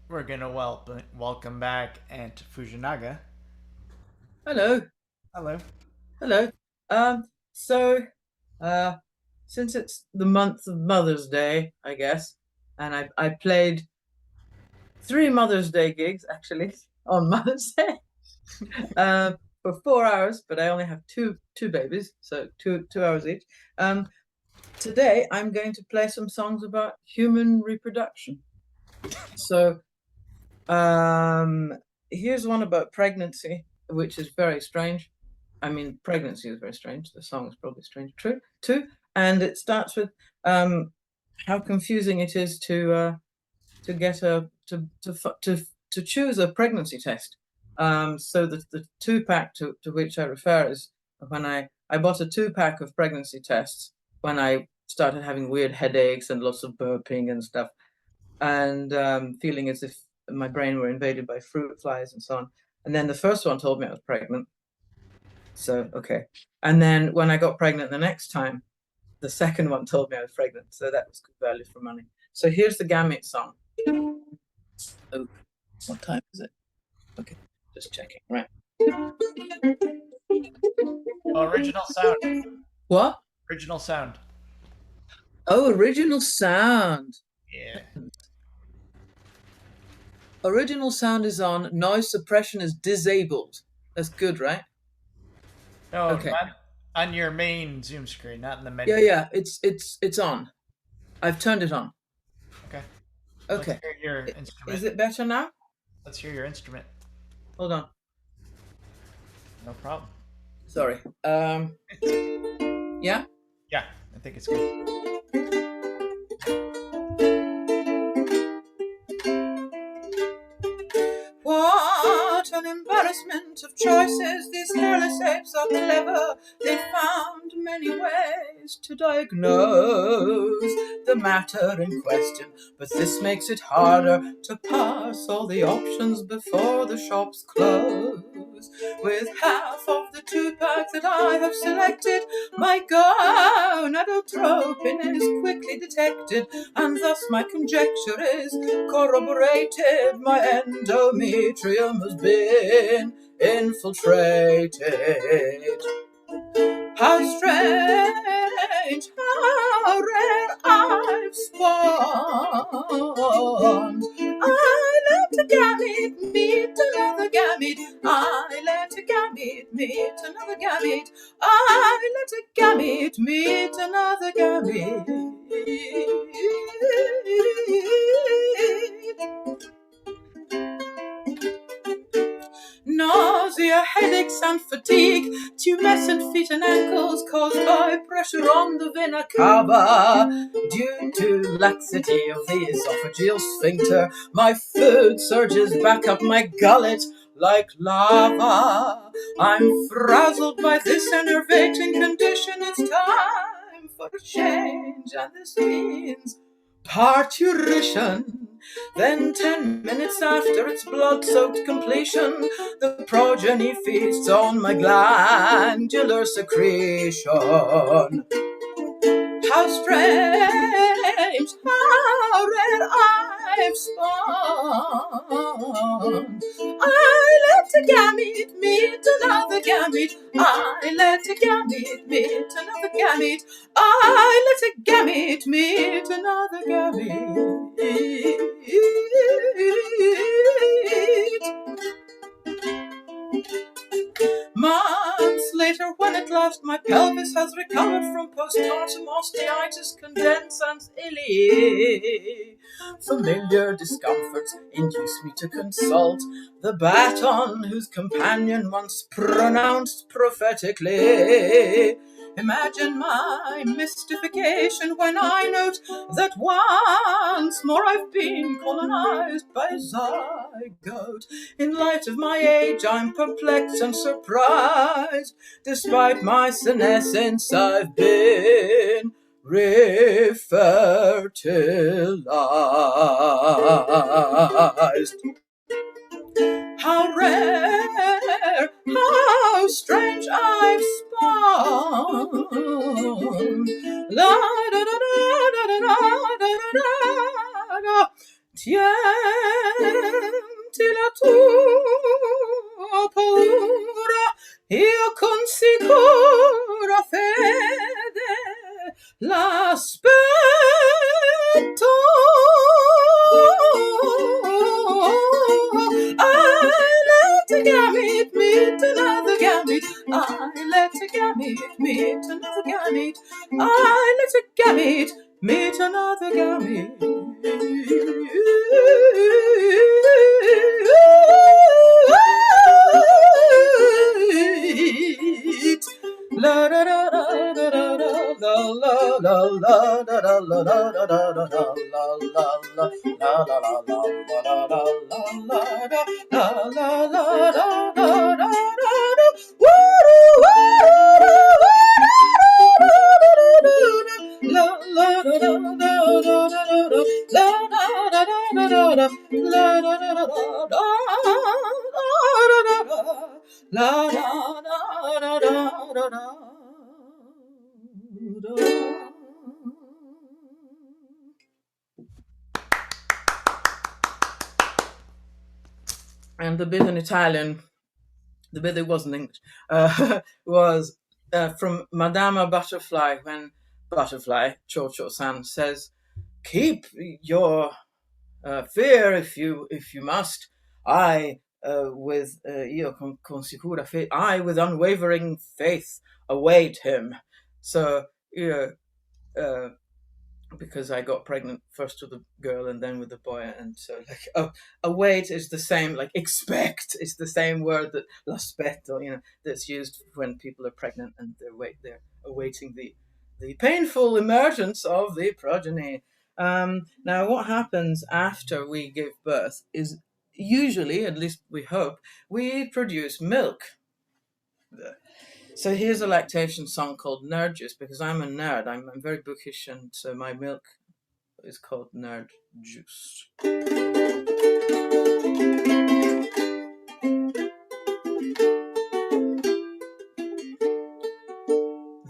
We're gonna welcome back Ant Fujinaga. Hello, Hello. hello. Um, so, uh, since it's the month of Mother's Day, I guess, and I played three Mother's Day gigs actually on Mother's Day, for 4 hours, but I only have two babies, so two hours each. Um, Today I'm going to play some songs about human reproduction. So, um, here's one about pregnancy, which is very strange. I mean, pregnancy is very strange. The song is probably strange, true, too. And it starts with how confusing it is to get a to choose a pregnancy test. So the two pack to which I refer is when I bought a 2 pack of pregnancy tests when I started having weird headaches and lots of burping and stuff, and feeling as if my brain were invaded by fruit flies and so on. And then the first one told me I was pregnant. So, okay. And then when I got pregnant the next time, the second one told me I was pregnant. So that was good value for money. So here's the Gamete Song. Oh, what time is it? Okay, just checking. Right. Original sound. What? Original sound. Oh, original sound. Yeah. Original sound is on. Noise suppression is disabled. That's good, right? No, Okay. not on your main Zoom screen, not in the Yeah, menu. yeah. It's on. I've turned it on. Okay. Let's Okay. hear your instrument. Is it better now? Let's hear your instrument. Hold on. No problem. Sorry. Yeah. Yeah, I think it's good. What an embarrassment of choices. These careless apes are clever. They found many ways to diagnose the matter in question. But this makes it harder to pass all the options before the shops close. With half of the 2 pack that I have selected, my gonadotropin is quickly detected, and thus my conjecture is corroborated. My endometrium has been infiltrated. How strange, how rare I've spawned. I let a gamete meet another gamete. I let a gamete meet another gamete. I let a gamete meet another gamete. Nausea, headaches, and fatigue, tumescent feet and ankles caused by pressure on the vena cava. Due to laxity of the esophageal sphincter, my food surges back up my gullet like lava. I'm frazzled by this enervating condition. It's time for a change, and this means parturition. Then 10 minutes after its blood-soaked completion, the progeny feasts on my glandular secretion. How strange, how rare I've spawned. I let a gamete meet another gamete. I let a gamete meet another gamete. I let a gamete meet another gamete. Months later, when at last my pelvis has recovered from postpartum osteitis condensans illy, familiar discomforts induce me to consult the baton whose companion once pronounced prophetically. Imagine my mystification when I note that once more I've been colonized by a zygote. In light of my age, I'm perplexed and surprised. Despite my senescence, I've been refertilized. How rare, how strange I've spawned. La da da da da da da da da da. Tienti la tua paura, io con sicura fede l'aspetto. I let a gamete meet another gamete. I let a gamete meet another gamete. I let a gamete meet another gamete. La da da da da da da la la la da da la da da da da da la la la la la la la la la la la la And the bit in Italian, the bit that wasn't English, was from Madama Butterfly, when Butterfly, Cho-Cho-san, says, "Keep your fear if you must. I with io con sicura faith, I with unwavering faith await him." So because I got pregnant first with the girl and then with the boy, and so like await is the same, like expect is the same word that l'aspetto, that's used when people are pregnant and they're awaiting the painful emergence of the progeny. Now, what happens after we give birth is usually, at least we hope, we produce milk. So here's a lactation song called Nerd Juice, because I'm a nerd. I'm very bookish, and so my milk is called Nerd Juice.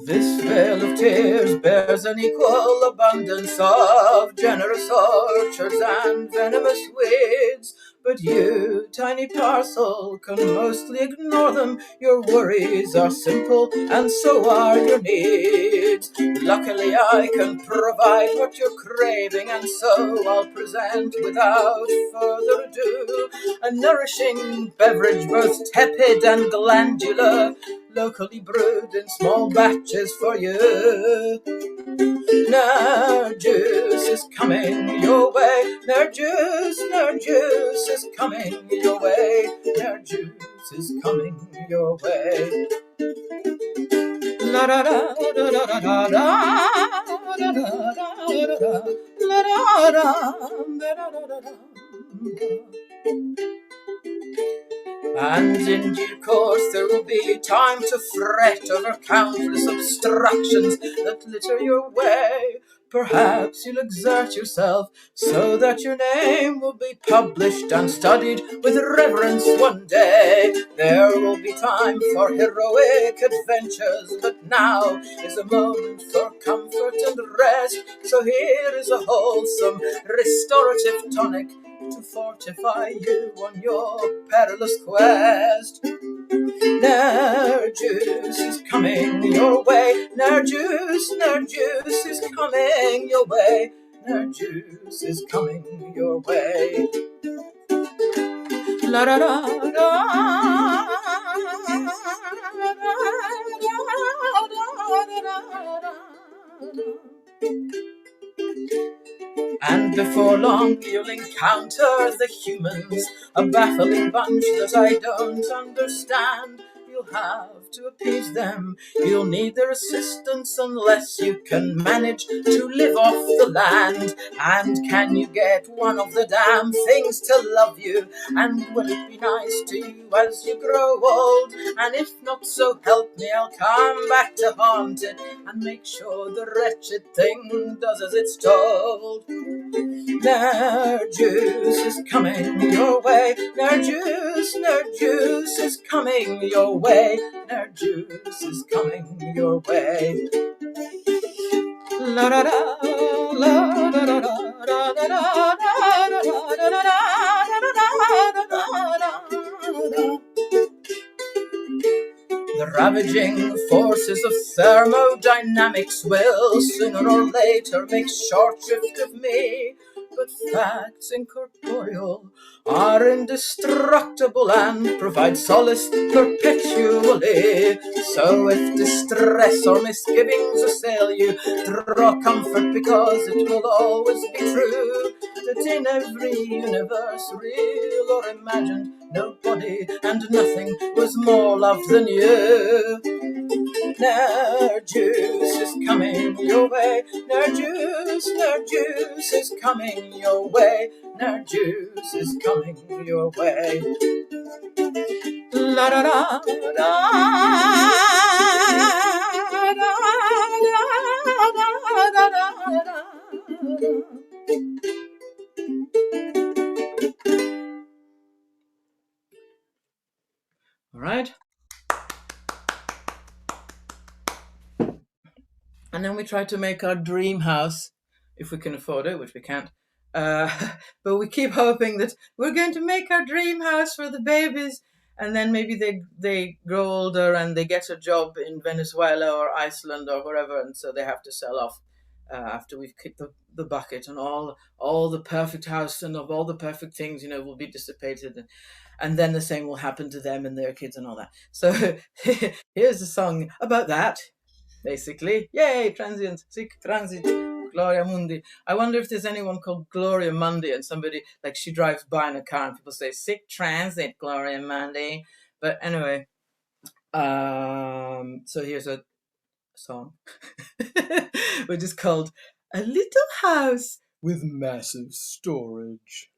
This vale of tears bears an equal abundance of generous orchards and venomous weeds, but you, tiny parcel, can mostly ignore them. Your worries are simple, and so are your needs. Luckily, I can provide what you're craving, and so I'll present without further ado a nourishing beverage, both tepid and glandular, locally brewed in small batches for you. Nerd Juice is coming your way. Nerd Juice is coming your way. Nerd Juice is coming your way. La da da da da da da da da da la da da. And in due course there will be time to fret over countless obstructions that litter your way. Perhaps you'll exert yourself so that your name will be published and studied with reverence one day. There will be time for heroic adventures, but now is a moment for comfort and rest. So here is a wholesome, restorative tonic to fortify you on your perilous quest. Nerd Juice is coming your way. Nerd Juice is coming your way. Nerd Juice is coming your way. La da da da. And before long you'll encounter the humans, a baffling bunch that I don't understand. You'll have to appease them, you'll need their assistance unless you can manage to live off the land. And can you get one of the damn things to love you? And will it be nice to you as you grow old? And if not, so help me, I'll come back to haunt it and make sure the wretched thing does as it's told. Nerd Juice is coming your way. Nerd Juice is coming your way. Nerd Juice is coming your way. La da da, la da da da, The ravaging forces of thermodynamics will sooner or later make short shrift of me. But facts incorporeal are indestructible and provide solace perpetually. So if distress or misgivings assail you, draw comfort because it will always be true that in every universe, real or imagined, nobody and nothing was more loved than you. Nerd juice is coming your way. Nerd juice is coming your way. Nerd juice is coming your way. La da da da All right. And then we try to make our dream house, if we can afford it, which we can't. But we keep hoping that we're going to make our dream house for the babies, and then maybe they grow older and they get a job in Venezuela or Iceland or wherever, and so they have to sell off after we've kicked the bucket, and all the perfect house and of all the perfect things, will be dissipated, and then the same will happen to them and their kids and all that. So here's a song about that. Basically, yay, transient, sic transit, Gloria Mundi. I wonder if there's anyone called Gloria Mundi, and somebody, like, she drives by in a car and people say, sic transit, Gloria Mundi. But anyway, so here's a song, which is called A Little House with Massive Storage.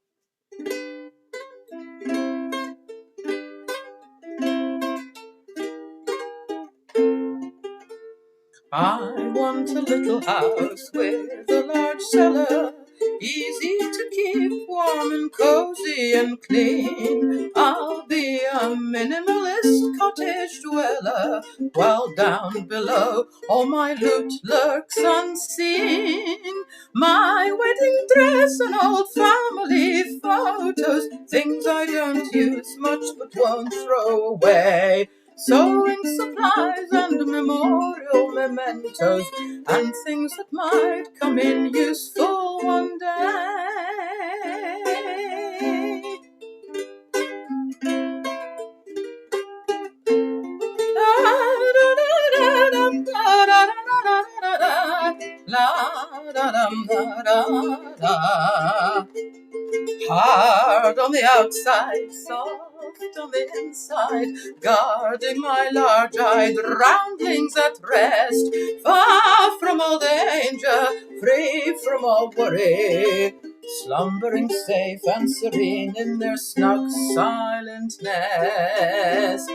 I want a little house with a large cellar, easy to keep warm and cozy and clean. I'll be a minimalist cottage dweller, while down below all my loot lurks unseen. My wedding dress and old family photos, things I don't use much but won't throw away. Sewing supplies and memorial mementos, and things that might come in useful one day. Hard on the outside, soft on the inside, guarding my large-eyed roundlings at rest, far from all danger, free from all worry, slumbering safe and serene in their snug, silent nest.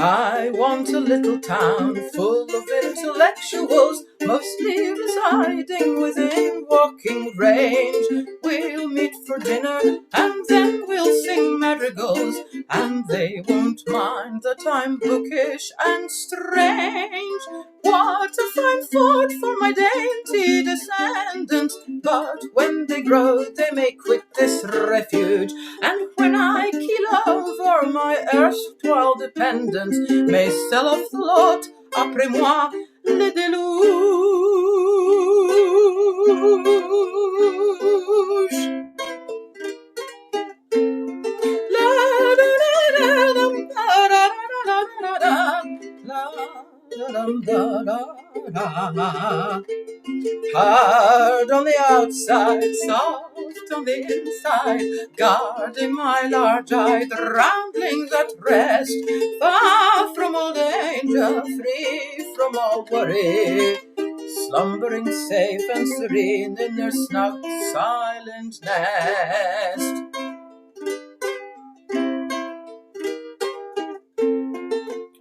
I want a little town full of intellectuals, mostly residing within walking range. We'll meet for dinner and then we'll sing madrigals, and they won't mind that I'm bookish and strange. What a fine fort for my dainty descendants, but when they grow they may quit this refuge, and when I keel over my erstwhile dependents, may sell off the lot, après moi le déluge. Hard on the outside, soft on the inside, guarding my large-eyed roundlings at rest, far from all danger, free from all worry, slumbering safe and serene in their snug, silent nest.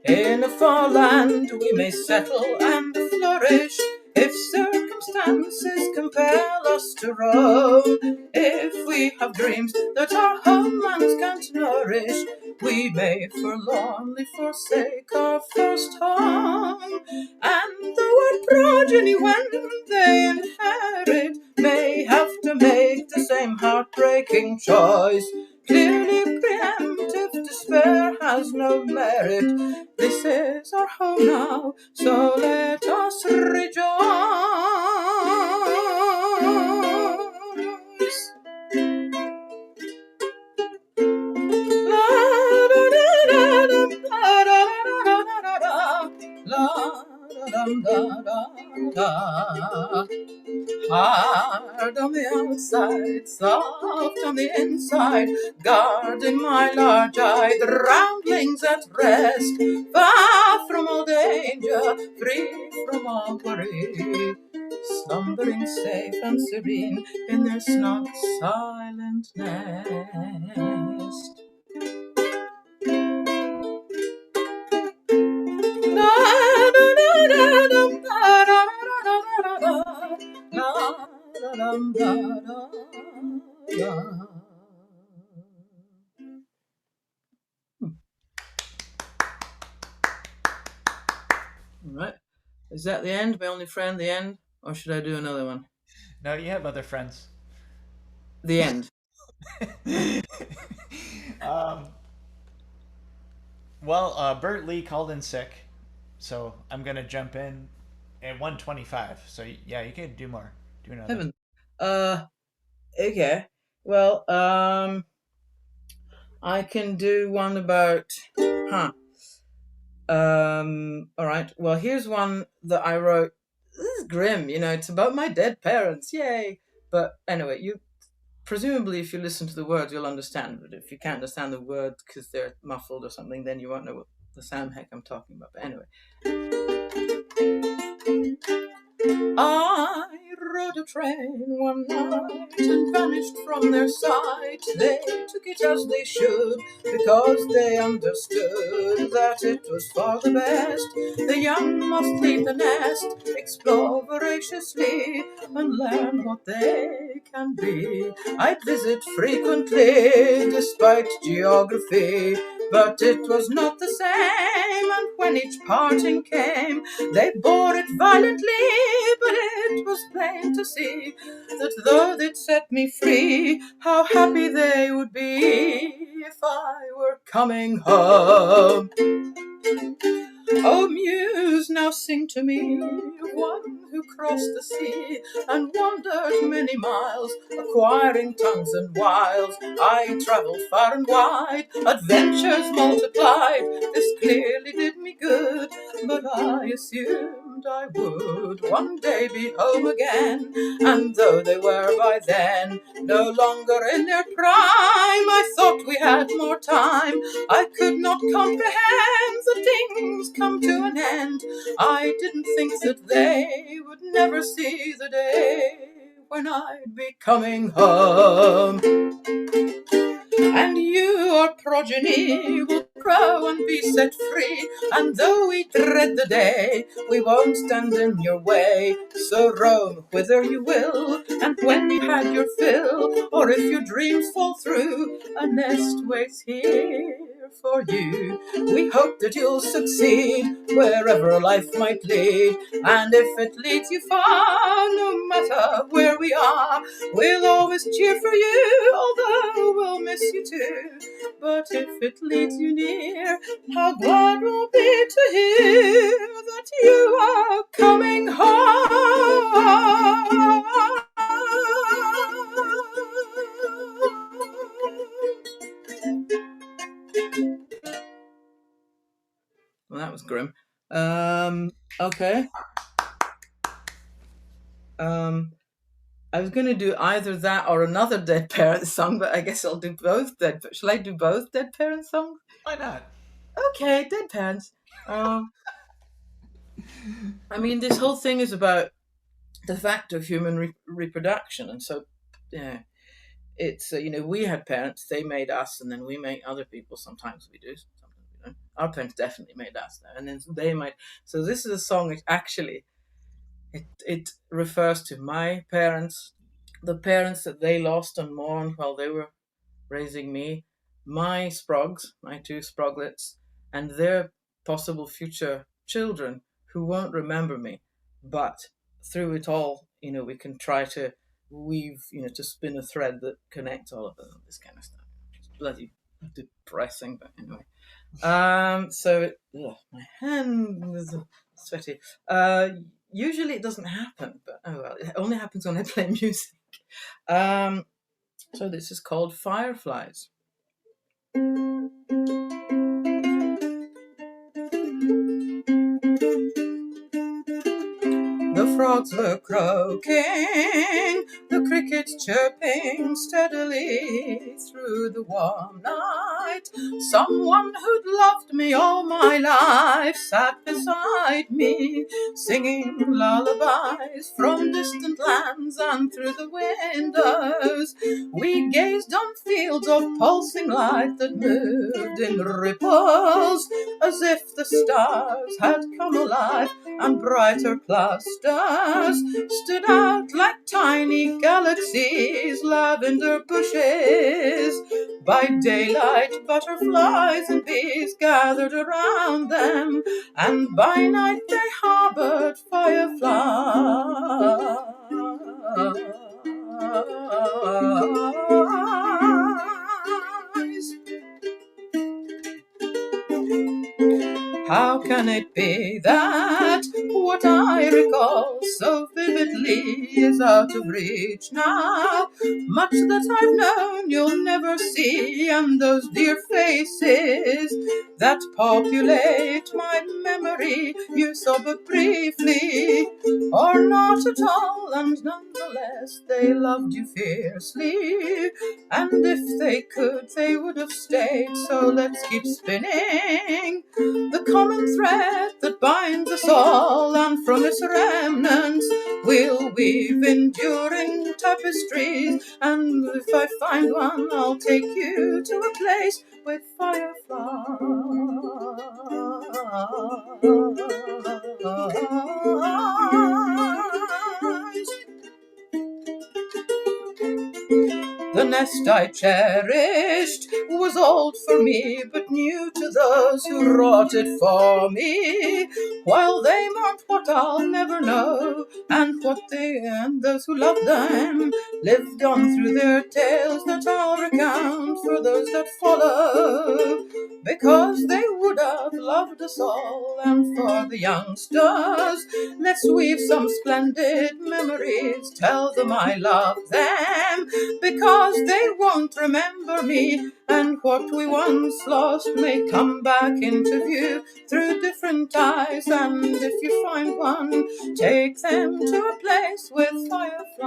In a far land we may settle and flourish, if circumstances compel us to roam. If we have dreams that our homelands can't nourish, we may forlornly forsake our first home. And though our progeny, when they inherit, may have to make the same heartbreaking choice, clearly preemptive despair has no merit. This is our home now, so let us rejoice. Hard on the outside, soft on the inside, guarding my large-eyed roundlings at rest, far from all danger, free from all worry, slumbering safe and serene in their snug, silent nest. Right. Is that the end? My only friend, the end? Or should I do another one? No, you have other friends. The end. Well, Bert Lee called in sick, so I'm gonna jump in at 125. So yeah, you can do more. Do another. Heaven. Okay. Well, I can do one about, all right. Well, here's one that I wrote. This is grim, it's about my dead parents. Yay. But anyway, presumably if you listen to the words, you'll understand. But if you can't understand the words because they're muffled or something, then you won't know what the Sam heck I'm talking about. But anyway. I rode a train one night and vanished from their sight. They took it as they should, because they understood that it was for the best. The young must leave the nest, explore voraciously, and learn what they can be. I'd visit frequently, despite geography, but it was not the same, and when each parting came, they bore it violently, but it was plain to see that though they'd set me free, how happy they would be if I were coming home. Oh, muse, now sing to me of one who crossed the sea and wandered many miles, acquiring tongues and wiles. I travelled far and wide, adventures multiplied. This clearly did me good, but I assumed I would one day be home again. And though they were by then no longer in their prime, I thought we had more time. I could not comprehend that things come to an end. I didn't think that they would never see the day when I'd be coming home. And your progeny will grow and be set free, and though we dread the day, we won't stand in your way. So roam whither you will, and when you had your fill, or if your dreams fall through, a nest waits here for you. We hope that you'll succeed wherever life might lead, and if it leads you far, no matter where we are, we'll always cheer for you, although we'll miss you too. But if it leads you near, how glad we'll be to hear that you are coming home. Well, that was grim. Okay. I was going to do either that or another Dead Parents song, but I guess I'll do both. Shall I do both Dead Parents songs? Why not? Okay, Dead Parents. I mean, this whole thing is about the fact of human reproduction, and so, it's we had parents, they made us, and then we make other people. Sometimes we do, sometimes we don't. Our parents definitely made us, and then they might. So this is a song which actually It refers to my parents, the parents that they lost and mourned while they were raising me, my sprogs, my two sproglets, and their possible future children who won't remember me. But through it all, we can try to weave, to spin a thread that connects all of them, this kind of stuff. It's bloody depressing, but anyway. My hand is sweaty. Usually it doesn't happen, but oh well, it only happens when I play music. So this is called Fireflies. The frogs were croaking, the crickets chirping steadily through the warm night. Someone who'd loved me all my life sat beside me, singing lullabies from distant lands, and through the windows we gazed on fields of pulsing light that moved in ripples, as if the stars had come alive, and brighter clusters stood out like tiny galaxies, lavender bushes. By daylight, butterflies and bees gathered around them, and by night they harbored fireflies. How can it be that what I recall so vividly is out of reach now? Much that I've known you'll never see, and those dear faces that populate my memory you saw but briefly, or not at all, and nonetheless they loved you fiercely, and if they could they would have stayed. So let's keep spinning the common thread that binds us all, and from its remnants we'll weave enduring tapestries. And if I find one, I'll take you to a place with fireflies. The nest I cherished was old for me, but new to those who wrought it for me, while they mourned what I'll never know, and what they and those who loved them lived on through their tales that I'll recount for those that follow, because they would have loved us all. And for the youngsters, let's weave some splendid memories, tell them I love them, because they won't remember me, and what we once lost may come back into view through different eyes. And if you find one, take them to a place with fireflies.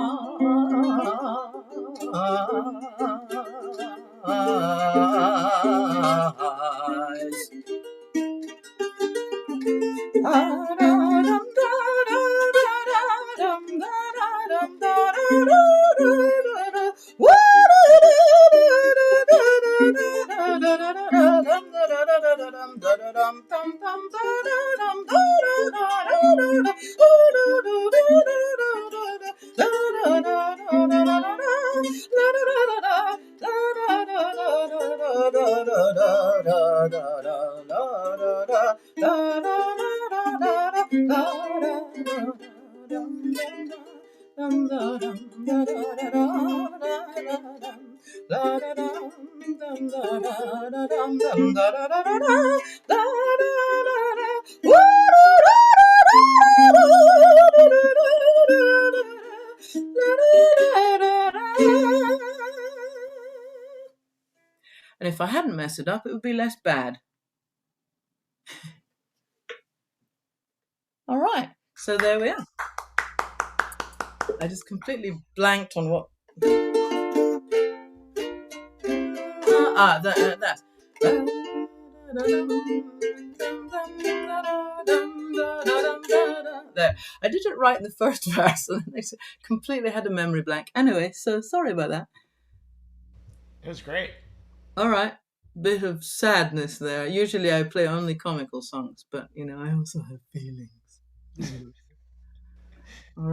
And if I hadn't messed it up, it would be less bad. All right, so there we are. I just completely blanked on what. That. There. I did it right in the first verse, and I completely had a memory blank. Anyway, so sorry about that. It was great. All right. Bit of sadness there. Usually I play only comical songs, but I also have feelings.